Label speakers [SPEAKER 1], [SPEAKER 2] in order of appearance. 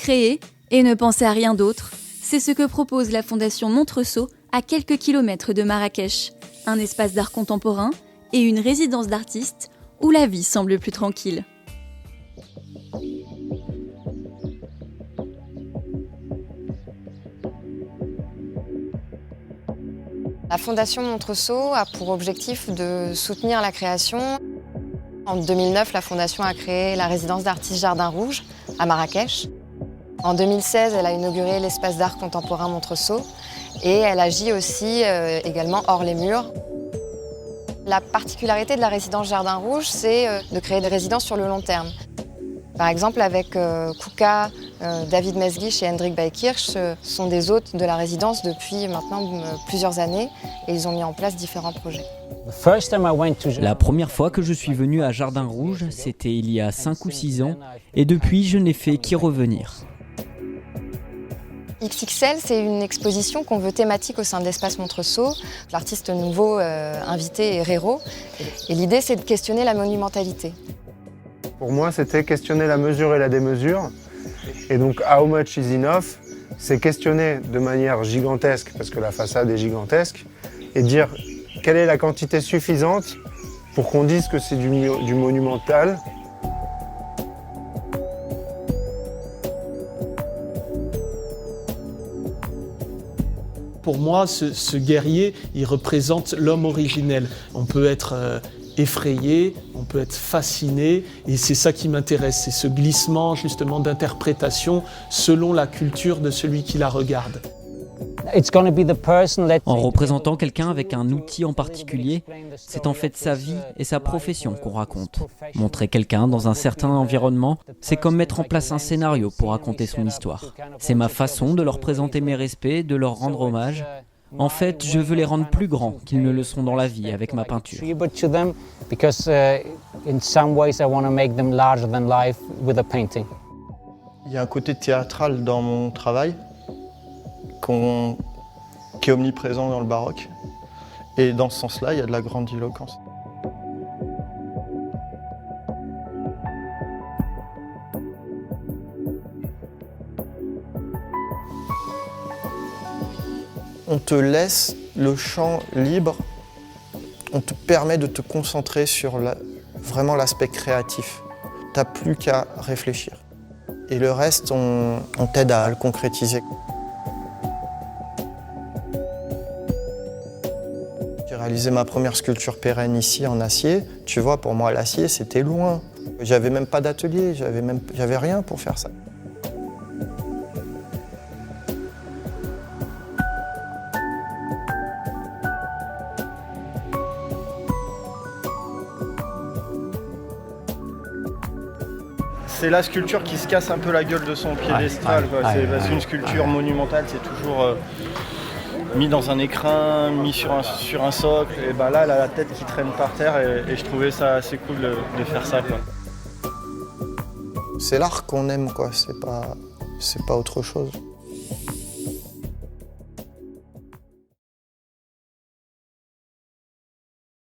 [SPEAKER 1] Créer et ne penser à rien d'autre, c'est ce que propose la Fondation Montreseau à quelques kilomètres de Marrakech. Un espace d'art contemporain et une résidence d'artistes où la vie semble plus tranquille.
[SPEAKER 2] La Fondation Montreseau a pour objectif de soutenir la création. En 2009, la Fondation a créé la résidence d'artistes Jardin Rouge à Marrakech. En 2016, elle a inauguré l'espace d'art contemporain Montreseau et elle agit aussi également hors les murs. La particularité de la résidence Jardin Rouge, c'est de créer des résidences sur le long terme. Par exemple, avec Kouka, David Mesguich et Hendrik Baekirch sont des hôtes de la résidence depuis maintenant plusieurs années et ils ont mis en place différents projets.
[SPEAKER 3] La première fois que je suis venu à Jardin Rouge, c'était il y a 5 ou 6 ans et depuis, je n'ai fait qu'y revenir.
[SPEAKER 2] XXL, c'est une exposition qu'on veut thématique au sein de l'Espace Montreseau. L'artiste nouveau invité est Rero et l'idée, c'est de questionner la monumentalité.
[SPEAKER 4] Pour moi, c'était questionner la mesure et la démesure. Et donc, how much is enough, c'est questionner de manière gigantesque, parce que la façade est gigantesque, et dire quelle est la quantité suffisante pour qu'on dise que c'est du monumental.
[SPEAKER 5] Pour moi, ce guerrier, il représente l'homme originel. On peut être effrayé, on peut être fasciné, et c'est ça qui m'intéresse, c'est ce glissement justement d'interprétation selon la culture de celui qui la regarde.
[SPEAKER 3] En représentant quelqu'un avec un outil en particulier, c'est en fait sa vie et sa profession qu'on raconte. Montrer quelqu'un dans un certain environnement, c'est comme mettre en place un scénario pour raconter son histoire. C'est ma façon de leur présenter mes respects, de leur rendre hommage. En fait, je veux les rendre plus grands qu'ils ne le sont dans la vie avec ma peinture.
[SPEAKER 6] Il
[SPEAKER 7] y a un côté théâtral dans mon travail qui est omniprésent dans le baroque. Et dans ce sens-là, il y a de la grandiloquence. On te laisse le champ libre, on te permet de te concentrer sur vraiment l'aspect créatif. Tu n'as plus qu'à réfléchir. Et le reste, on t'aide à le concrétiser. J'ai réalisé ma première sculpture pérenne ici en acier. Tu vois, pour moi, l'acier, c'était loin. J'avais même pas d'atelier, j'avais rien pour faire ça. C'est la sculpture qui se casse un peu la gueule de son piédestal. C'est une sculpture monumentale, c'est toujours mis dans un écrin, mis sur un socle. Et bah là, elle a la tête qui traîne par terre et je trouvais ça assez cool de faire ça, quoi. C'est l'art qu'on aime, quoi. C'est pas autre chose.